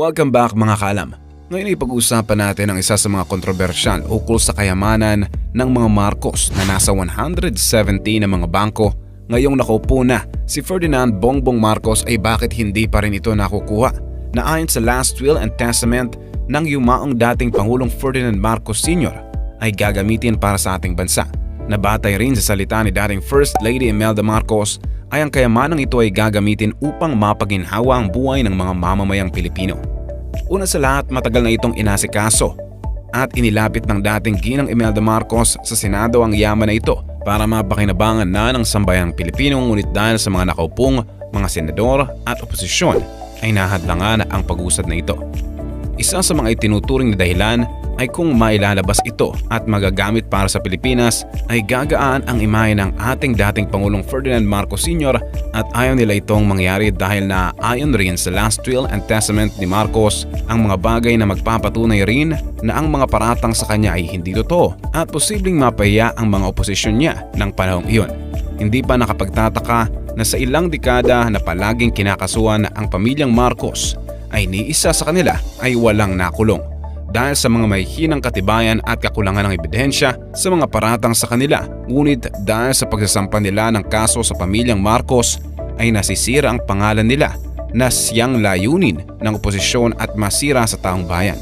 Welcome back mga kaalam. Ngayon ay pag-uusapan natin ang isa sa mga kontrobersyal ukol sa kayamanan ng mga Marcos na nasa 170 na mga bangko. Ngayong nakaupo na si Ferdinand Bongbong Marcos ay bakit hindi pa rin ito nakukuha? Na ayon sa last will and testament ng yumaong dating Pangulong Ferdinand Marcos Sr. ay gagamitin para sa ating bansa. Nabatay rin sa salita ni dating First Lady Imelda Marcos ay ang kayamanang ito ay gagamitin upang mapaginhawa ang buhay ng mga mamamayang Pilipino. Una sa lahat, matagal na itong inasikaso at inilapit ng dating Ginang Imelda Marcos sa Senado ang yaman na ito para mapakinabangan na ng sambayang Pilipino, ngunit dahil sa mga nakaupong mga senador at oposisyon ay nahadlangan ang pag-usad na ito. Isa sa mga itinuturing na dahilan ay kung mailalabas ito at magagamit para sa Pilipinas ay gagaan ang imahe ng ating dating Pangulong Ferdinand Marcos Sr. at ayaw nila itong mangyari dahil na ayon rin sa last will and testament ni Marcos ang mga bagay na magpapatunay rin na ang mga paratang sa kanya ay hindi totoo at posibleng mapahiya ang mga oposisyon niya ng panahong iyon. Hindi pa nakapagtataka na sa ilang dekada na palaging kinakasuhan ang pamilyang Marcos ay ni isa sa kanila ay walang nakulong dahil sa mga may hinang katibayan at kakulangan ng ebidensya sa mga paratang sa kanila. Ngunit dahil sa pagsasampa nila ng kaso sa pamilyang Marcos ay nasisira ang pangalan nila na siyang layunin ng oposisyon at masira sa taong bayan.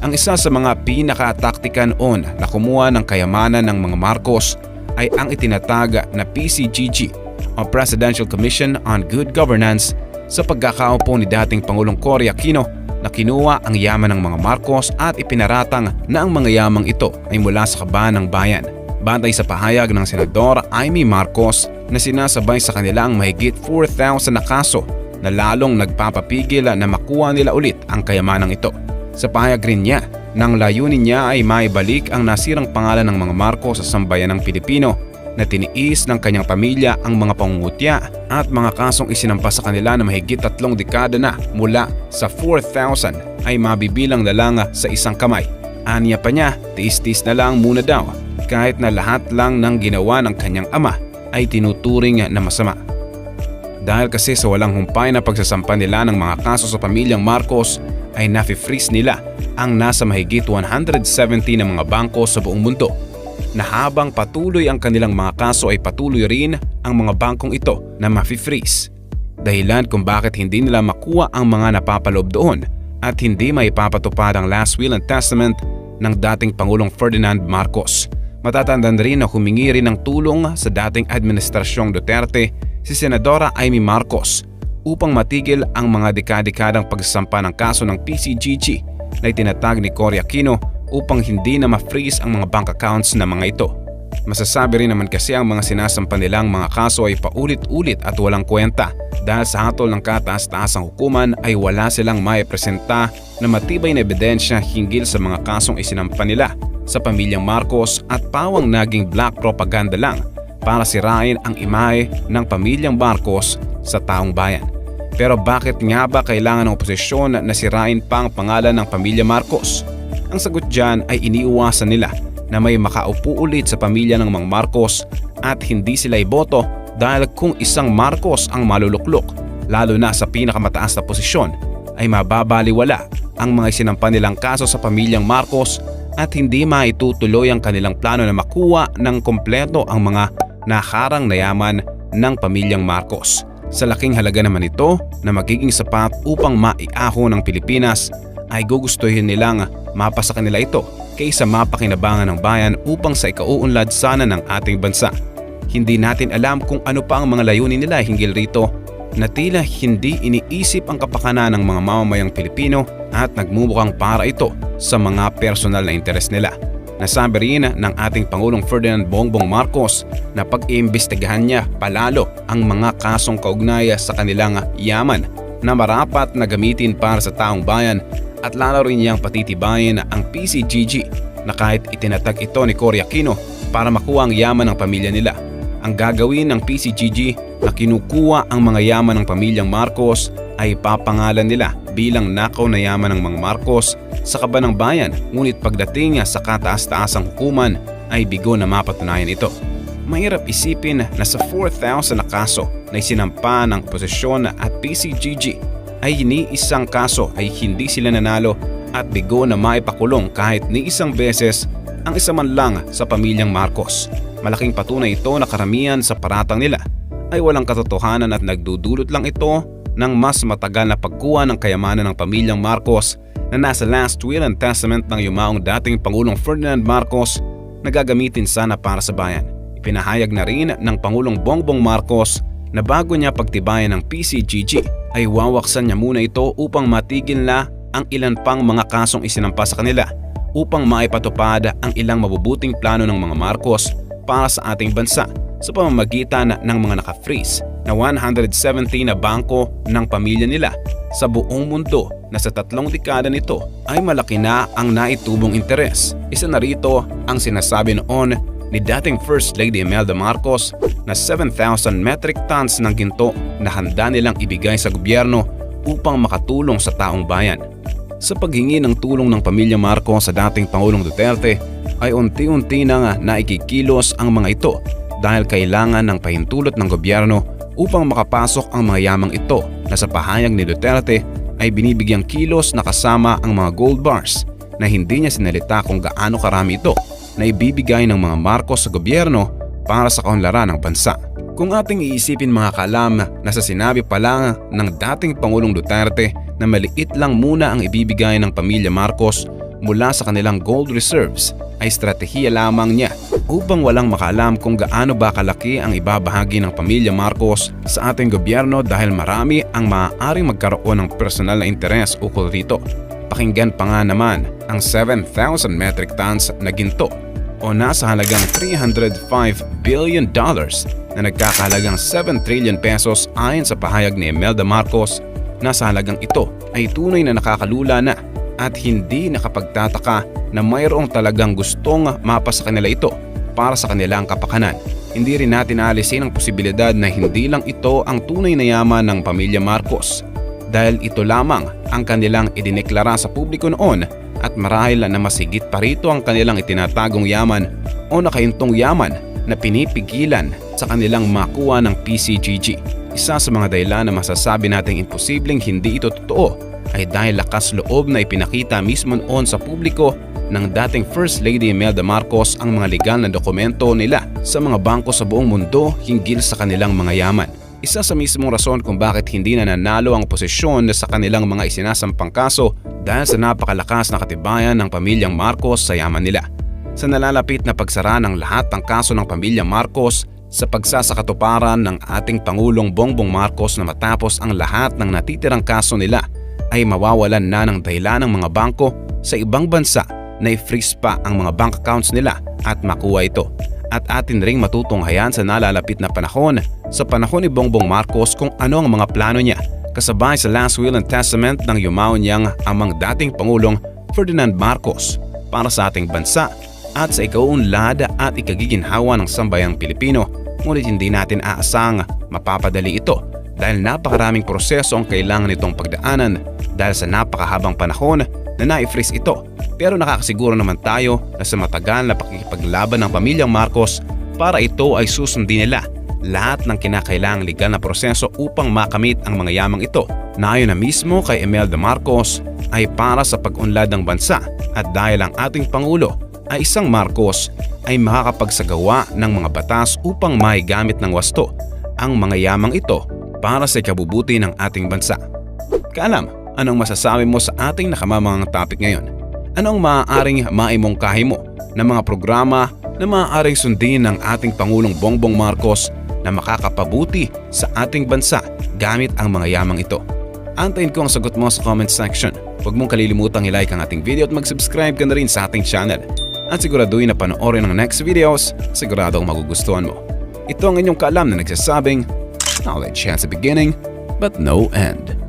Ang isa sa mga pinaka-taktika noon na kumuha ng kayamanan ng mga Marcos ay ang itinatag na PCGG o Presidential Commission on Good Governance sa pagkakaupo ni dating Pangulong Cory Aquino na kinuha ang yaman ng mga Marcos at ipinaratang na ang mga yamang ito ay mula sa kaban ng bayan. Batay sa pahayag ng Senador Amy Marcos na sinasabay sa kanila ang mahigit 4,000 na kaso na lalong nagpapapigil na makuha nila ulit ang kayamanang ito. Sa pahayag rin niya, nang layunin niya ay maibalik ang nasirang pangalan ng mga Marcos sa sambayan ng Pilipino na tiniis ng kanyang pamilya ang mga pangungutya at mga kasong isinampa sa kanila na mahigit 3 dekada na mula sa 4,000 ay mabibilang na lang sa isang kamay. Aniya pa niya, tiis-tiis na lang muna daw kahit na lahat lang ng ginawa ng kanyang ama ay tinuturing na masama. Dahil kasi sa walang humpay na pagsasampa nila ng mga kaso sa pamilyang Marcos ay nafi-freeze nila ang nasa mahigit 170 na mga bangko sa buong mundo, na habang patuloy ang kanilang mga kaso ay patuloy rin ang mga bangkong ito na mafi-freeze. Dahilan kung bakit hindi nila makuha ang mga napapaloob doon at hindi maipapatupad ang last will and testament ng dating Pangulong Ferdinand Marcos. Matatandaan rin na humingi rin ng tulong sa dating Administrasyong Duterte si Senadora Amy Marcos upang matigil ang mga dekadang pagsasampa ng kaso ng PCGG na itinatag ni Cory Aquino upang hindi na ma-freeze ang mga bank accounts na mga ito. Masasabi rin naman kasi ang mga sinasampa nilang mga kaso ay paulit-ulit at walang kwenta dahil sa hatol ng kataas-taasang hukuman ay wala silang maipresenta na matibay na ebidensya hinggil sa mga kasong isinampa nila sa pamilyang Marcos at pawang naging black propaganda lang para sirain ang imahe ng pamilyang Marcos sa taong bayan. Pero bakit nga ba kailangan ng oposisyon na sirain pa ang pangalan ng pamilya Marcos? Ang sagot dyan ay iniiwasan nila na may makaupo ulit sa pamilya ng mga Marcos at hindi sila iboto dahil kung isang Marcos ang maluluklok, lalo na sa pinakamataas na posisyon, ay mababaliwala ang mga isinampa nilang kaso sa pamilyang Marcos at hindi maitutuloy ang kanilang plano na makuha ng kompleto ang mga nakarang na yaman ng pamilyang Marcos. Sa laking halaga naman ito na magiging sapat upang maiaho ng Pilipinas ay gugustuhin nilang mapasa kanila ito kaysa mapakinabangan ng bayan upang sa ikauunlad sana ng ating bansa. Hindi natin alam kung ano pa ang mga layunin nila hinggil rito na tila hindi iniisip ang kapakanan ng mga mamamayang Pilipino at nagmumukhang para ito sa mga personal na interes nila. Nasabi rin ng ating Pangulong Ferdinand Bongbong Marcos na pag-iimbestigahan niya palalo ang mga kasong kaugnay sa kanilang yaman na marapat na gamitin para sa taong bayan at lalo rin niyang patitibayin ang PCGG na kahit itinatag ito ni Cory Aquino para makuha ang yaman ng pamilya nila. Ang gagawin ng PCGG na kinukuha ang mga yaman ng pamilyang Marcos ay papangalan nila bilang nakaw na yaman ng mga Marcos sa kaban ng bayan, ngunit pagdating sa kataas-taasang hukuman ay bigo na mapatunayan ito. Mahirap isipin na sa 4,000 na kaso na isinampa ng posisyon at PCGG ay ni isang kaso ay hindi sila nanalo at bigo na maipakulong kahit ni isang beses ang isa man lang sa pamilyang Marcos. Malaking patunay ito na karamihan sa paratang nila ay walang katotohanan at nagdudulot lang ito ng mas matagal na pagkuha ng kayamanan ng pamilyang Marcos na nasa last will and testament ng yumaong dating Pangulong Ferdinand Marcos na gagamitin sana para sa bayan. Ipinahayag na rin ng Pangulong Bongbong Marcos na bago niya pagtibayan ng PCGG ay wawaksan niya muna ito upang matigil na ang ilan pang mga kasong isinampa sa kanila upang maipatupad ang ilang mabubuting plano ng mga Marcos para sa ating bansa sa pamamagitan ng mga naka-freeze na 170 na bangko ng pamilya nila sa buong mundo na sa 3 dekada nito ay malaki na ang naitubong interes. Isa na rito ang sinasabi noon ni dating First Lady Imelda Marcos na 7,000 metric tons ng ginto na handa nilang ibigay sa gobyerno upang makatulong sa taong bayan. Sa paghingi ng tulong ng pamilya Marcos sa dating Pangulong Duterte ay unti-unti na naikikilos ang mga ito dahil kailangan ng pahintulot ng gobyerno upang makapasok ang mga yamang ito na sa pahayag ni Duterte ay binibigyang kilos na kasama ang mga gold bars na hindi niya sinalita kung gaano karami ito na ibibigay ng mga Marcos sa gobyerno para sa kaunlaran ng bansa. Kung ating iisipin mga kaalam na sa sinabi pa lang ng dating Pangulong Duterte na maliit lang muna ang ibibigay ng pamilya Marcos mula sa kanilang gold reserves ay estratehiya lamang niya upang walang makaalam kung gaano ba kalaki ang ibabahagi ng pamilya Marcos sa ating gobyerno dahil marami ang maaaring magkaroon ng personal na interes ukol rito. Pakinggan pa nga naman ang 7,000 metric tons na ginto o nasa halagang $305 billion na nagkakahalagang 7 trillion pesos ayon sa pahayag ni Imelda Marcos na sa halagang ito ay tunay na nakakalula na at hindi nakapagtataka na mayroong talagang gustong mapa sa kanila ito para sa kanilang kapakanan. Hindi rin natin aalisin ang posibilidad na hindi lang ito ang tunay na yaman ng pamilya Marcos dahil ito lamang ang kanilang idineklara sa publiko noon at marahil na masigit pa rito ang kanilang itinatagong yaman o nakaintong yaman na pinipigilan sa kanilang makuha ng PCGG. Isa sa mga dahilan na masasabi nating imposibleng hindi ito totoo ay dahil lakas loob na ipinakita mismo noon sa publiko ng dating First Lady Imelda Marcos ang mga legal na dokumento nila sa mga bangko sa buong mundo hinggil sa kanilang mga yaman. Isa sa mismong rason kung bakit hindi na nanalo ang posisyon sa kanilang mga isinasampang kaso dahil sa napakalakas na katibayan ng pamilyang Marcos sa yaman nila. Sa nalalapit na pagsara ng lahat ng kaso ng pamilyang Marcos sa pagsasakatuparan ng ating Pangulong Bongbong Marcos na matapos ang lahat ng natitirang kaso nila ay mawawalan na ng dahilan ng mga bangko sa ibang bansa na i-freeze pa ang mga bank accounts nila at makuha ito. At atin ring matutunghayan sa nalalapit na panahon sa panahon ni Bongbong Marcos kung ano ang mga plano niya kasabay sa last will and testament ng yumaon niyang amang dating Pangulong Ferdinand Marcos para sa ating bansa at sa ikaunlad at ikagiginhawa ng sambayang Pilipino. Ngunit hindi natin aasang mapapadali ito dahil napakaraming proseso ang kailangan nitong pagdaanan dahil sa napakahabang panahon na na-freeze ito. Pero nakakasiguro naman tayo na sa matagal na pakikipaglaban ng pamilyang Marcos para ito ay susundin nila lahat ng kinakailangang legal na proseso upang makamit ang mga yamang ito na ayon na mismo kay Imelda Marcos ay para sa pag-unlad ng bansa at dahil ang ating Pangulo ay isang Marcos ay makakapagsagawa ng mga batas upang maigamit ng wasto ang mga yamang ito para sa ikabubuti ng ating bansa. Kaalam, anong masasabi mo sa ating nakamamangang topic ngayon? Anong maaaring maimongkahi mo na mga programa na maaaring sundin ng ating Pangulong Bongbong Marcos na makakapabuti sa ating bansa gamit ang mga yamang ito? Antayin ko ang sagot mo sa comment section. Huwag mong kalilimutang i-like ang ating video at mag-subscribe ka na rin sa ating channel. At siguraduhin na panoorin ang next videos, siguradong magugustuhan mo. Ito ang inyong kaalam na nagsasabing, knowledge has a beginning but no end.